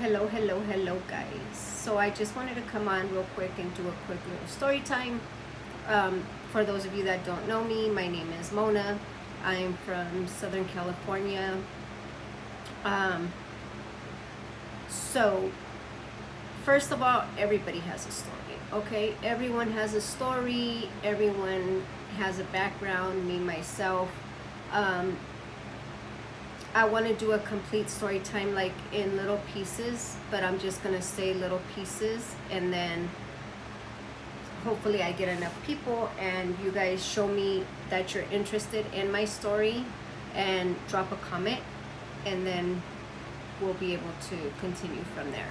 Hello, guys. So I just wanted to come on real quick and do a quick little story time. For those of you that don't know me, my name is Mona. I'm from Southern California. Um, so, first of all, everybody has a story, okay? Everyone has a story, everyone has a background, me, myself. Um, I want to do a complete story time like in little pieces, but I'm just going to say little pieces, and then hopefully I get enough people and you guys show me that you're interested in my story and drop a comment, and then we'll be able to continue from there.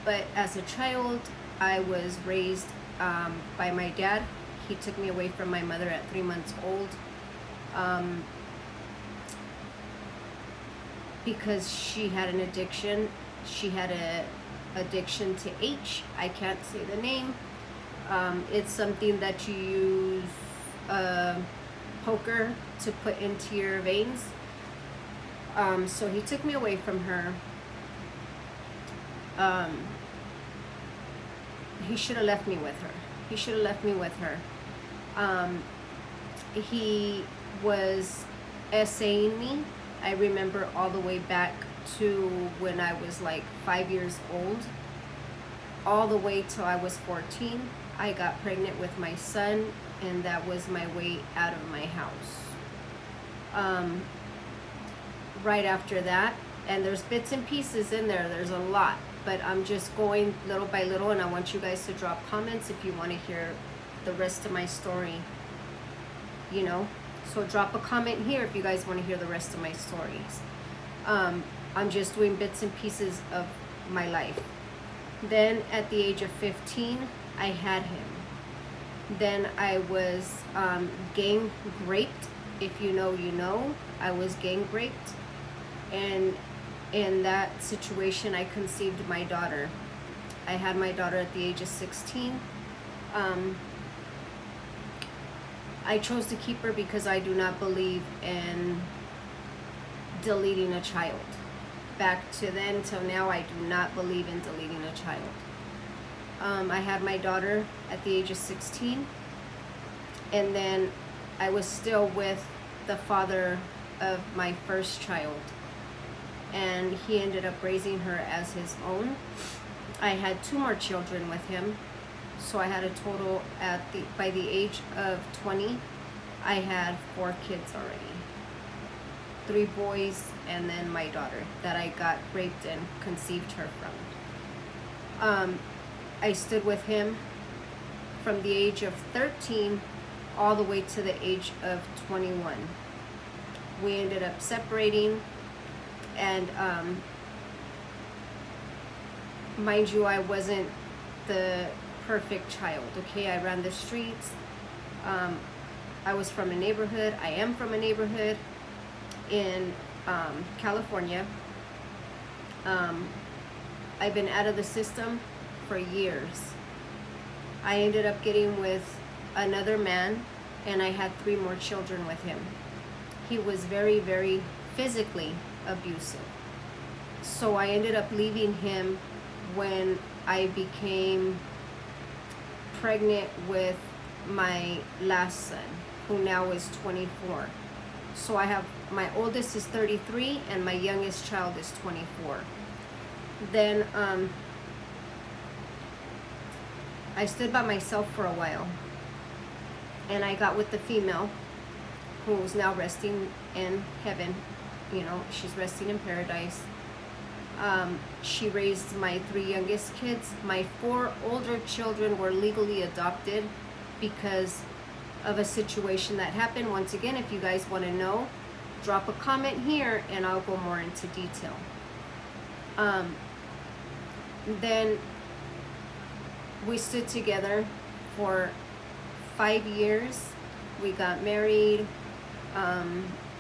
But as a child, I was raised by my dad. He took me away from my mother at 3 months old. Um, because she had an addiction. She had a addiction to H. I can't say the name. It's something that you use poker to put into your veins. So he took me away from her. He should have left me with her. He should have left me with her. He was essaying me. I remember all the way back to when I was like 5 years old, all the way till I was 14. I got pregnant with my son, and that was my way out of my house. Right after that, and there's bits and pieces in there, there's a lot, but I'm just going little by little, and I want you guys to drop comments if you want to hear the rest of my story, you know. So drop a comment here if you guys want to hear the rest of my stories. I'm just doing bits and pieces of my life. Then at the age of 15, I had him. Then I was gang raped. If you know, you know. I was gang raped. And in that situation, I conceived my daughter. I had my daughter at the age of 16. I chose to keep her because I do not believe in deleting a child. Back to then till now, I do not believe in deleting a child. I had my daughter at the age of 16, and then I was still with the father of my first child, and he ended up raising her as his own. I had 2 more children with him. So I had a total by the age of 20, I had 4 kids already. 3 boys and then my daughter that I got raped and conceived her from. I stood with him from the age of 13 all the way to the age of 21. We ended up separating, and mind you, I wasn't the perfect child, okay? I ran the streets. I was from a neighborhood. I am from a neighborhood in California. I've been out of the system for years. I ended up getting with another man, and I had 3 more children with him. He was very, very physically abusive. So I ended up leaving him when I became pregnant with my last son, who now is 24. So I have, my oldest is 33 and my youngest child is 24. Then I stood by myself for a while, and I got with the female who's now resting in heaven. You know, she's resting in paradise. She raised my 3 youngest kids. My 4 older children were legally adopted because of a situation that happened. Once again, if you guys want to know, drop a comment here and I'll go more into detail. Then we stood together for 5 years. We got married.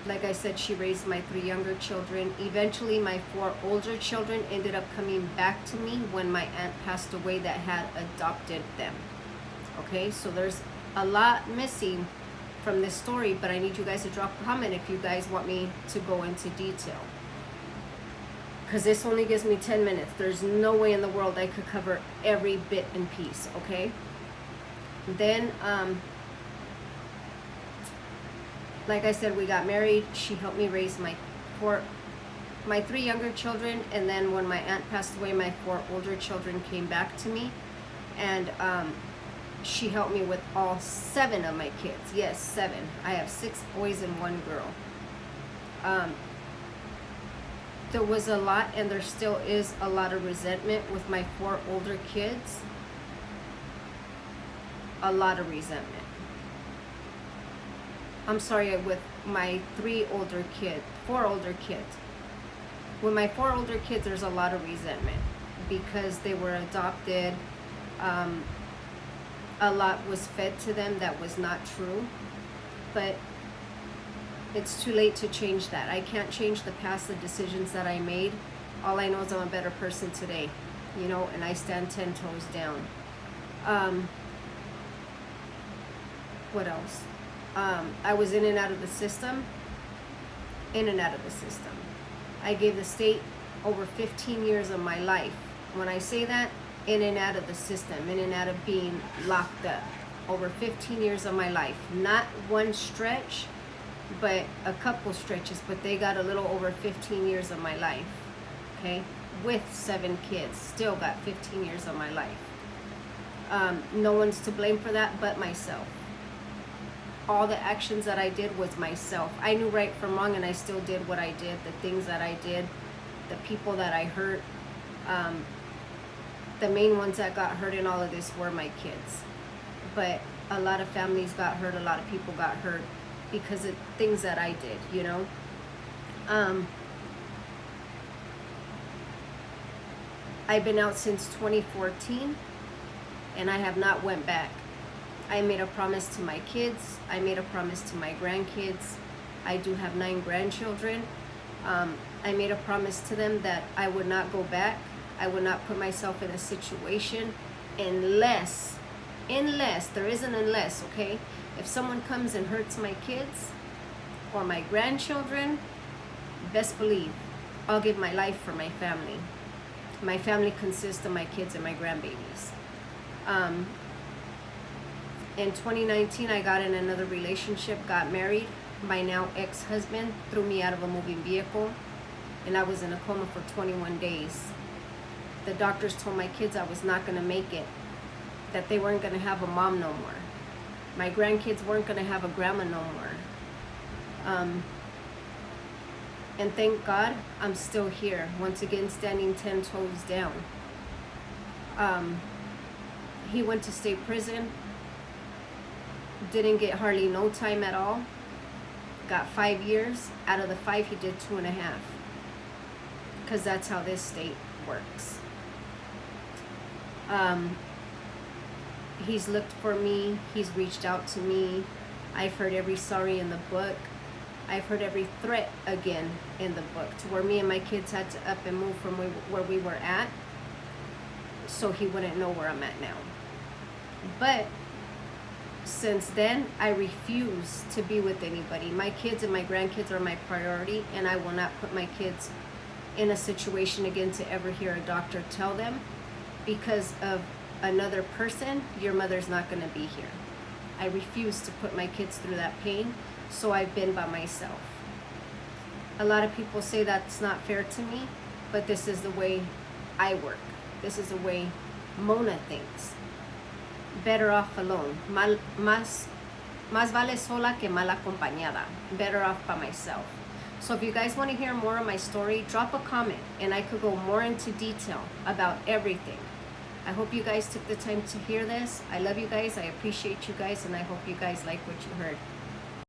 Like I said, she raised my 3 younger children. Eventually, my 4 older children ended up coming back to me when my aunt passed away that had adopted them. Okay, so there's a lot missing from this story, but I need you guys to drop a comment if you guys want me to go into detail. because this only gives me 10 minutes. There's no way in the world I could cover every bit and piece, okay? Then, like I said, we got married. She helped me raise my 3 younger children, and then when my aunt passed away, my 4 older children came back to me, and she helped me with all 7 of my kids. Yes, 7. I have 6 boys and 1 girl. There was a lot, and there still is a lot of resentment with my 4 older kids. A lot of resentment. I'm sorry, with my 4 older kids. With my 4 older kids, there's a lot of resentment because they were adopted. A lot was fed to them that was not true, but it's too late to change that. I can't change the past, the decisions that I made. All I know is I'm a better person today, you know, and I stand 10 toes down. What else? I was in and out of the system. I gave the state over 15 years of my life. When I say that, in and out of the system, in and out of being locked up. Over 15 years of my life. Not one stretch, but a couple stretches, but they got a little over 15 years of my life, okay? With 7 kids, still got 15 years of my life. No one's to blame for that but myself. All the actions that I did was myself. I knew right from wrong, and I still did what I did, the things that I did, the people that I hurt. The main ones that got hurt in all of this were my kids. But a lot of families got hurt, a lot of people got hurt because of things that I did, you know. I've been out since 2014, and I have not went back. I made a promise to my kids. I made a promise to my grandkids. I do have 9 grandchildren. I made a promise to them that I would not go back. I would not put myself in a situation unless, there is an unless, okay? If someone comes and hurts my kids or my grandchildren, best believe I'll give my life for my family. My family consists of my kids and my grandbabies. In 2019, I got in another relationship, got married. My now ex-husband threw me out of a moving vehicle, and I was in a coma for 21 days. The doctors told my kids I was not going to make it, that they weren't going to have a mom no more. My grandkids weren't going to have a grandma no more. And thank God I'm still here, once again standing 10 toes down. He went to state prison, didn't get hardly no time at all, got 5 years. Out of the 5, he did 2.5, because that's how this state works. He's looked for me, he's reached out to me. I've heard every sorry in the book. I've heard every threat again in the book, to where me and my kids had to up and move from where we were at, so he wouldn't know where I'm at now. But since then, I refuse to be with anybody. My kids and my grandkids are my priority, and I will not put my kids in a situation again to ever hear a doctor tell them, because of another person, your mother's not going to be here. I refuse to put my kids through that pain, so I've been by myself. A lot of people say that's not fair to me, but this is the way I work. This is the way Mona thinks. Better off alone. Más vale sola que mal acompañada. Better off by myself. So if you guys want to hear more of my story, drop a comment, and I could go more into detail about everything. I hope you guys took the time to hear this. I love you guys. I appreciate you guys, and I hope you guys like what you heard.